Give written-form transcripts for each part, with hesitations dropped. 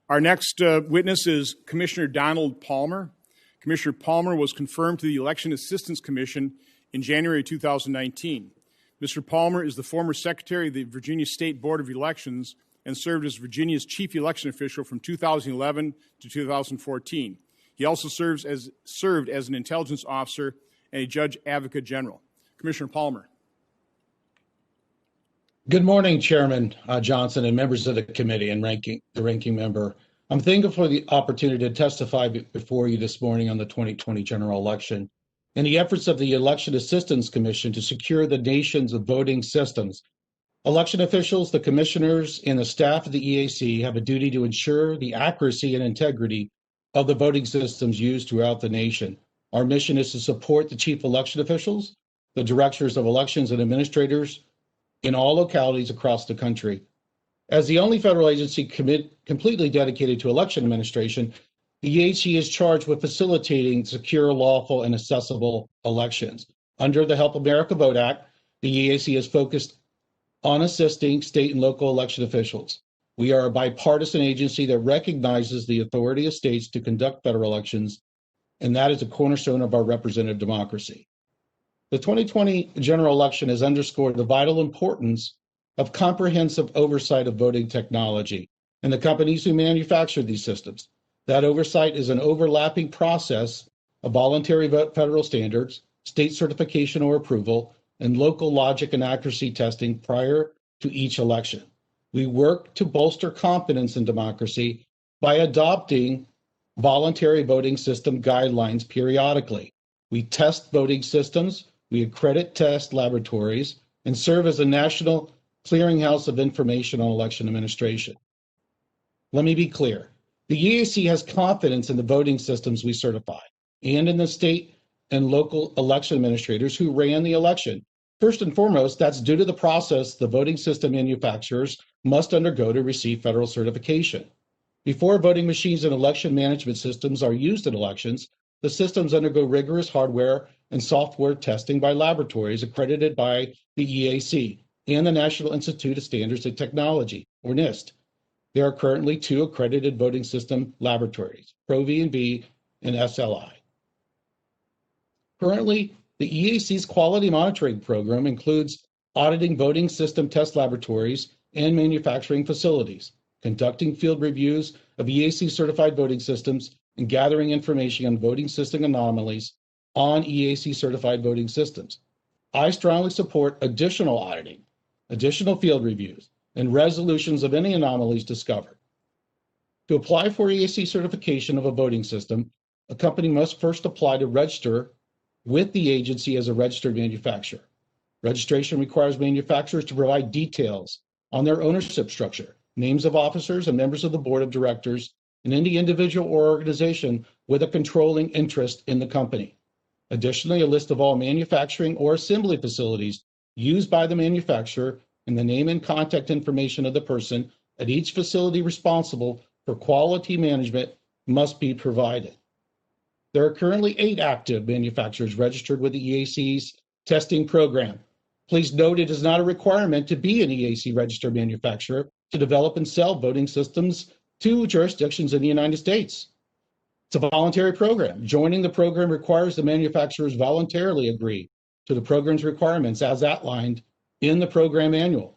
Our next witness is Commissioner Donald Palmer. Commissioner Palmer was confirmed to the Election Assistance Commission in January 2019. Mr. Palmer is the former Secretary of the Virginia State Board of Elections and served as Virginia's chief election official from 2011 to 2014. He also served as an intelligence officer and a judge advocate general. Commissioner Palmer. Good morning, Chairman Johnson and members of the committee and the ranking member. I'm thankful for the opportunity to testify before you this morning on the 2020 general election and the efforts of the Election Assistance Commission to secure the nation's voting systems. Election officials, the commissioners, and the staff of the EAC have a duty to ensure the accuracy and integrity of the voting systems used throughout the nation. Our mission is to support the chief election officials, the directors of elections and administrators in all localities across the country. As the only federal agency completely dedicated to election administration, the EAC is charged with facilitating secure, lawful, and accessible elections. Under the Help America Vote Act, the EAC is focused on assisting state and local election officials. We are a bipartisan agency that recognizes the authority of states to conduct federal elections, and that is a cornerstone of our representative democracy. The 2020 general election has underscored the vital importance of comprehensive oversight of voting technology and the companies who manufacture these systems. That oversight is an overlapping process of voluntary federal standards, state certification or approval, and local logic and accuracy testing prior to each election. We work to bolster confidence in democracy by adopting voluntary voting system guidelines periodically. We test voting systems, we accredit test laboratories, and serve as a national clearinghouse of information on election administration. Let me be clear. The EAC has confidence in the voting systems we certify and in the state and local election administrators who ran the election. First and foremost, that's due to the process the voting system manufacturers must undergo to receive federal certification. Before voting machines and election management systems are used in elections, the systems undergo rigorous hardware and software testing by laboratories accredited by the EAC and the National Institute of Standards and Technology, or NIST. There are currently 2 accredited voting system laboratories, ProV&V and SLI. Currently, the EAC's quality monitoring program includes auditing voting system test laboratories and manufacturing facilities, conducting field reviews of EAC certified voting systems, and gathering information on voting system anomalies on EAC certified voting systems. I strongly support additional auditing, additional field reviews, and resolutions of any anomalies discovered. To apply for EAC certification of a voting system, a company must first apply to register with the agency as a registered manufacturer. Registration requires manufacturers to provide details on their ownership structure, names of officers and members of the board of directors, and any individual or organization with a controlling interest in the company. Additionally, a list of all manufacturing or assembly facilities used by the manufacturer and the name and contact information of the person at each facility responsible for quality management must be provided. There are currently 8 active manufacturers registered with the EAC's testing program. Please note it is not a requirement to be an EAC registered manufacturer to develop and sell voting systems to jurisdictions in the United States. It's a voluntary program. Joining the program requires the manufacturers voluntarily agree to the program's requirements as outlined in the program manual.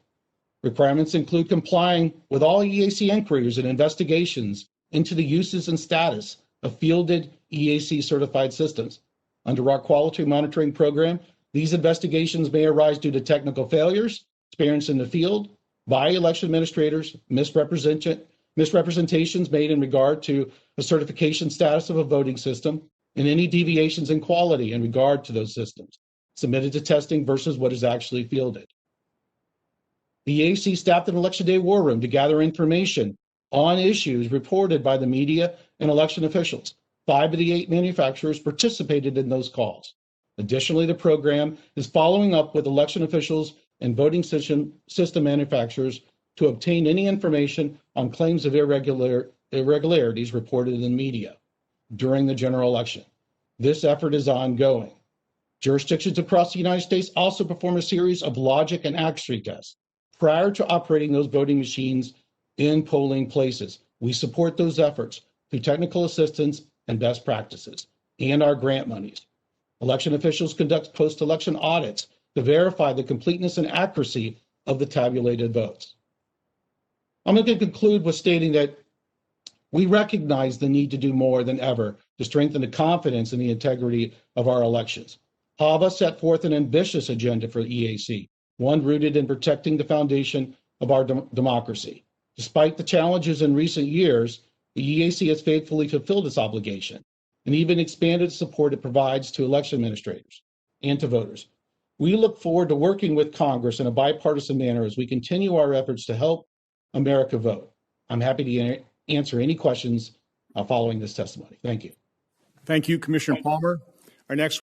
Requirements include complying with all EAC inquiries and investigations into the uses and status of fielded EAC certified systems. Under our quality monitoring program, these investigations may arise due to technical failures experienced in the field by election administrators, misrepresentations made in regard to the certification status of a voting system, and any deviations in quality in regard to those systems submitted to testing versus what is actually fielded. The EAC staffed an Election Day war room to gather information on issues reported by the media and election officials. 5 of the 8 manufacturers participated in those calls. Additionally, the program is following up with election officials and voting system manufacturers to obtain any information on claims of irregularities reported in the media during the general election. This effort is ongoing. Jurisdictions across the United States also perform a series of logic and accuracy tests prior to operating those voting machines in polling places. We support those efforts through technical assistance and best practices and our grant monies. Election officials conduct post-election audits to verify the completeness and accuracy of the tabulated votes. I'm going to conclude with stating that we recognize the need to do more than ever to strengthen the confidence in the integrity of our elections. HAVA set forth an ambitious agenda for the EAC, one rooted in protecting the foundation of our democracy. Despite the challenges in recent years, the EAC has faithfully fulfilled its obligation and even expanded the support it provides to election administrators and to voters. We look forward to working with Congress in a bipartisan manner as we continue our efforts to help America vote. I'm happy to answer any questions following this testimony. Thank you. Thank you, Commissioner Palmer. Our next